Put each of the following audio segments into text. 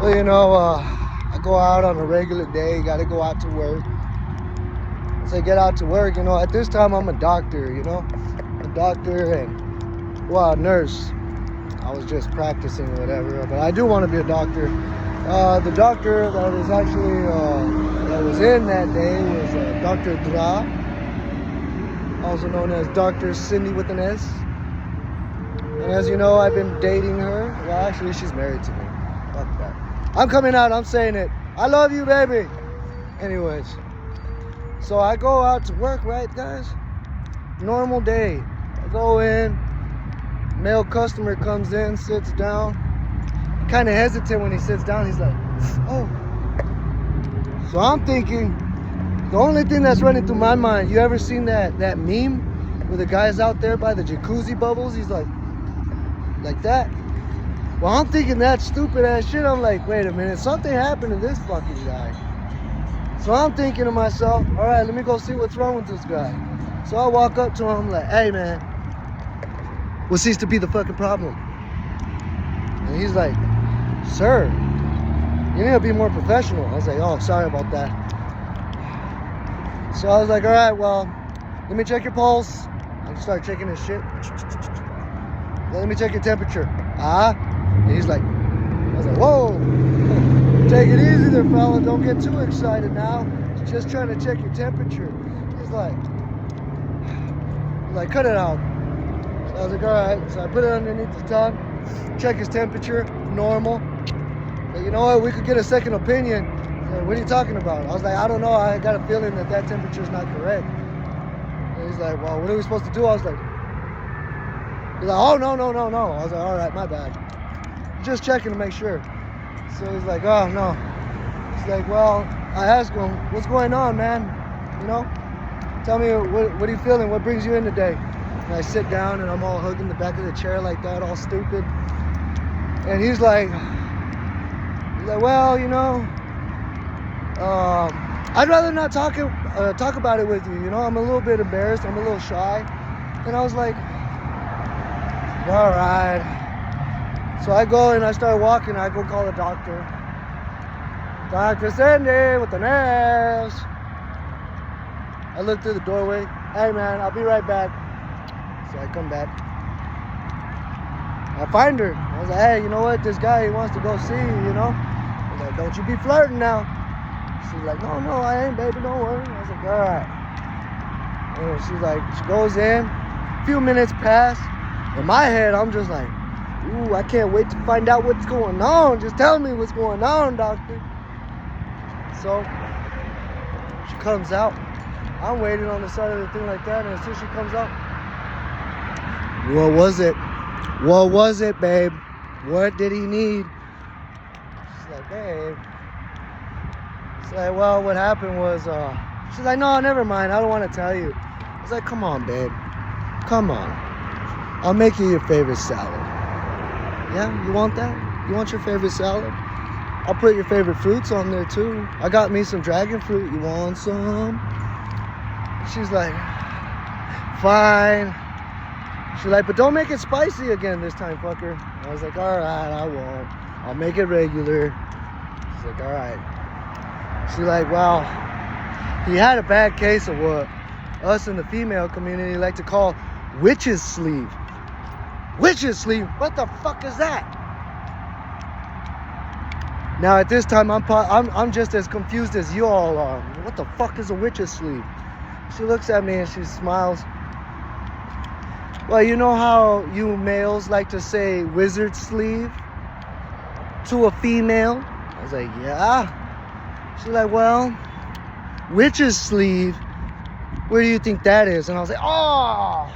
Well, I go out on a regular day, gotta go out to work. As I get out to work, at this time I'm a doctor, a doctor and, well, a nurse. I was just practicing or whatever, but I do want to be a doctor. The doctor that is actually, that was in that day was Dr. Dra, also known as Dr. Cindy with an S. And as you know, I've been dating her. Well, actually, she's married to me. Fuck that. I'm coming out, I'm saying it. I love you, baby. Anyways, so I go out to work, right, guys? Normal day. I go in, male customer comes in, sits down. Kind of hesitant when he sits down. He's like, oh. So I'm thinking, the only thing that's running through my mind, you ever seen that meme where the guy's out there by the jacuzzi bubbles? He's like that. Well, I'm thinking that stupid ass shit. I'm like, wait a minute, something happened to this fucking guy. So I'm thinking to myself, all right, let me go see what's wrong with this guy. So I walk up to him like, hey man, what seems to be the fucking problem? And he's like, sir, you need to be more professional. I was like, oh, sorry about that. So I was like, all right, well, let me check your pulse. I start checking his shit. Let me check your temperature. And he's like, I was like, whoa, take it easy there, fella. Don't get too excited now. Just trying to check your temperature. He's like, cut it out. So I was like, all right. So I put it underneath his tongue, check his temperature, normal. But you know what? We could get a second opinion. Like, what are you talking about? I was like, I don't know. I got a feeling that temperature is not correct. And he's like, well, what are we supposed to do? I was like, he's like, oh, no. I was like, all right, my bad. Just checking to make sure. So he's like, oh, no. He's like, well, I asked him, what's going on, man? Tell me, what are you feeling? What brings you in today? And I sit down and I'm all hugging the back of the chair like that, all stupid. And he's like, well, I'd rather not talk about it with you. I'm a little bit embarrassed. I'm a little shy. And I was like, all right. So I go and I start walking. I go call the doctor. Dr. Cindy with an S. I look through the doorway. Hey, man, I'll be right back. So I come back. I find her. I was like, hey, you know what? This guy, he wants to go see you, I was like, don't you be flirting now. She's like, no, I ain't, baby, don't worry. I was like, all right. And she's like, she goes in. A few minutes pass. In my head, I'm just like, ooh, I can't wait to find out what's going on. Just tell me what's going on, doctor. So she comes out. I'm waiting on the side of the thing like that, and as soon as she comes out, what was it? What was it, babe? What did he need? She's like, babe. She's like, well, what happened was, she's like, no, never mind. I don't want to tell you. I was like, come on, babe. Come on. I'll make you your favorite salad. Yeah, you want that? You want your favorite salad? I'll put your favorite fruits on there too. I got me some dragon fruit. You want some? She's like, fine. She's like, but don't make it spicy again this time, fucker. I was like, all right, I won't. I'll make it regular. She's like, all right. She's like, well, he had a bad case of what us in the female community like to call witch's sleeve. Witch's sleeve? What the fuck is that? Now at this time, I'm just as confused as you all are. What the fuck is a witch's sleeve? She looks at me and she smiles. Well, you know how you males like to say wizard sleeve to a female? I was like, yeah. She's like, well, witch's sleeve, where do you think that is? And I was like, oh.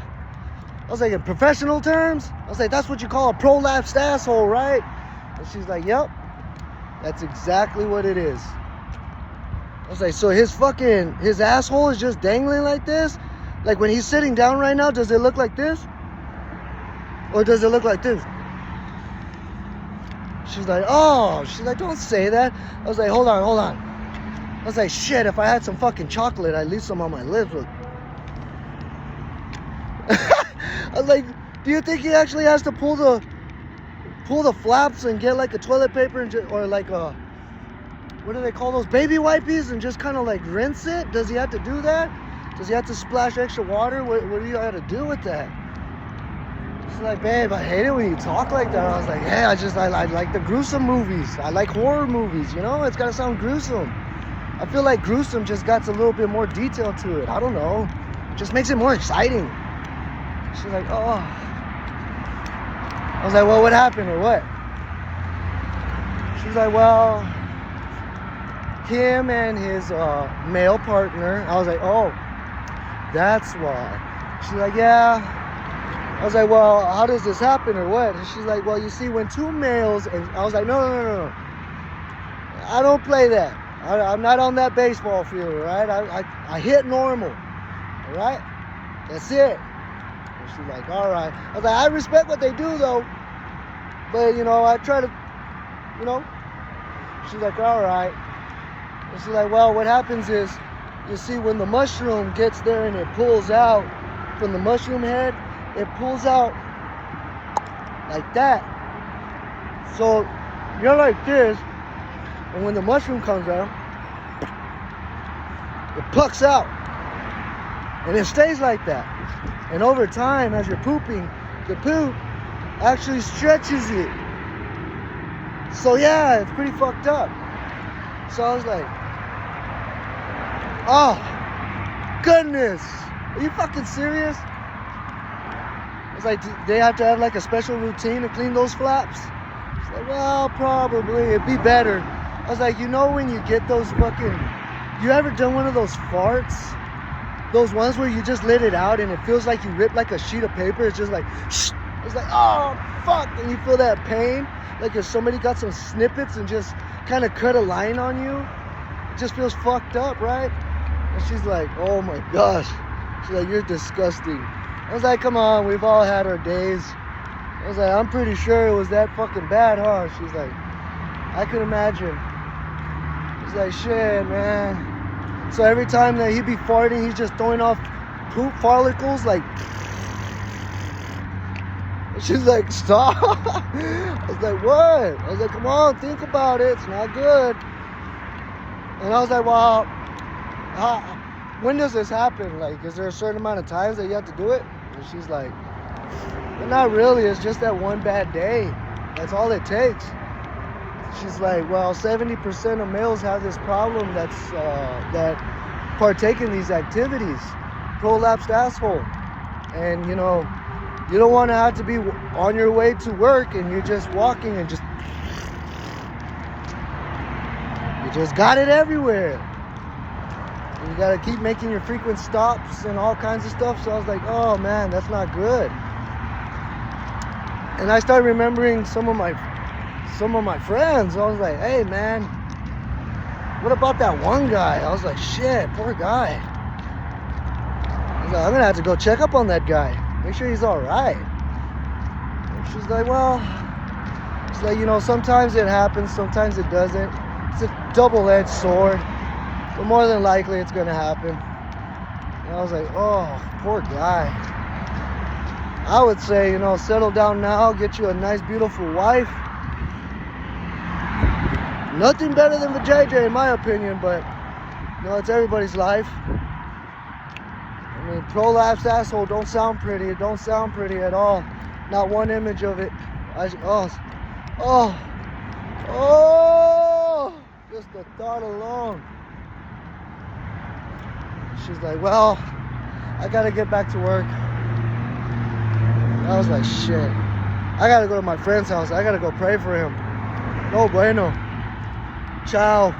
I was like, in professional terms? I was like, that's what you call a prolapsed asshole, right? And she's like, yep, that's exactly what it is. I was like, so his asshole is just dangling like this? Like when he's sitting down right now, does it look like this? Or does it look like this? She's like, oh, she's like, don't say that. I was like, hold on. I was like, shit, if I had some fucking chocolate, I'd leave some on my lips. I was like, do you think he actually has to pull pull the flaps and get like a toilet paper and or like a, what do they call those, baby wipes, and just kind of like rinse it? Does he have to do that? Does he have to splash extra water? What do you have to do with that? She's like, babe, I hate it when you talk like that. I was like, hey, I like the gruesome movies. I like horror movies, you know? It's gotta sound gruesome. I feel like gruesome just got a little bit more detail to it. I don't know. Just makes it more exciting. She's like, oh. I was like, well, what happened or what? She's like, well, him and his male partner. I was like, oh, that's why. She's like, yeah. I was like, well, how does this happen or what? And she's like, well, you see, when two males, and I was like, no. I don't play that. I'm not on that baseball field, right? I hit normal, all right? That's it. And she's like, all right. I was like, I respect what they do, though. But, you know, I try to, you know. She's like, all right. And she's like, well, what happens is, you see, when the mushroom gets there and it pulls out from the mushroom head, it pulls out like that. So you're like this, and when the mushroom comes out, it plucks out, and it stays like that. And over time, as you're pooping, the poop actually stretches it. So yeah, it's pretty fucked up. So I was like, oh goodness, are you fucking serious? It's like, do they have to have like a special routine to clean those flaps? It's like, well, probably. It'd be better. I was like, you know, when you get those fucking, you ever done one of those farts? Those ones where you just let it out and it feels like you ripped like a sheet of paper. It's just like, shh. It's like, oh, fuck. And you feel that pain. Like if somebody got some snippets and just kind of cut a line on you. It just feels fucked up, right? And she's like, oh my gosh. She's like, you're disgusting. I was like, come on, we've all had our days. I was like, I'm pretty sure it was that fucking bad, huh? She's like, I could imagine. He's like, shit, man. So every time that he'd be farting, he's just throwing off poop follicles, like. She's like, stop. I was like, what? I was like, come on, think about it. It's not good. And I was like, well, when does this happen? Like, is there a certain amount of times that you have to do it? And she's like, well, not really. It's just that one bad day. That's all it takes. She's like, well, 70% of males have this problem that partake in these activities. Prolapsed asshole. And, you know, you don't want to have to be on your way to work and you're just walking and you just got it everywhere. You gotta keep making your frequent stops and all kinds of stuff. So I was like, oh man, that's not good. And I started remembering some of my friends. I was like, hey man, what about that one guy? I was like, shit, poor guy. I was like, I'm gonna have to go check up on that guy, make sure he's all right. And she's like, well, it's like, you know, sometimes it happens, sometimes it doesn't. It's a double-edged sword. But more than likely, it's going to happen. And I was like, oh, poor guy. I would say, you know, settle down now, get you a nice, beautiful wife. Nothing better than the JJ, in my opinion, but, you know, it's everybody's life. I mean, prolapsed asshole don't sound pretty. It don't sound pretty at all. Not one image of it. Just the thought alone. She's like, well, I gotta get back to work. I was like, shit. I gotta go to my friend's house. I gotta go pray for him. No bueno. Ciao.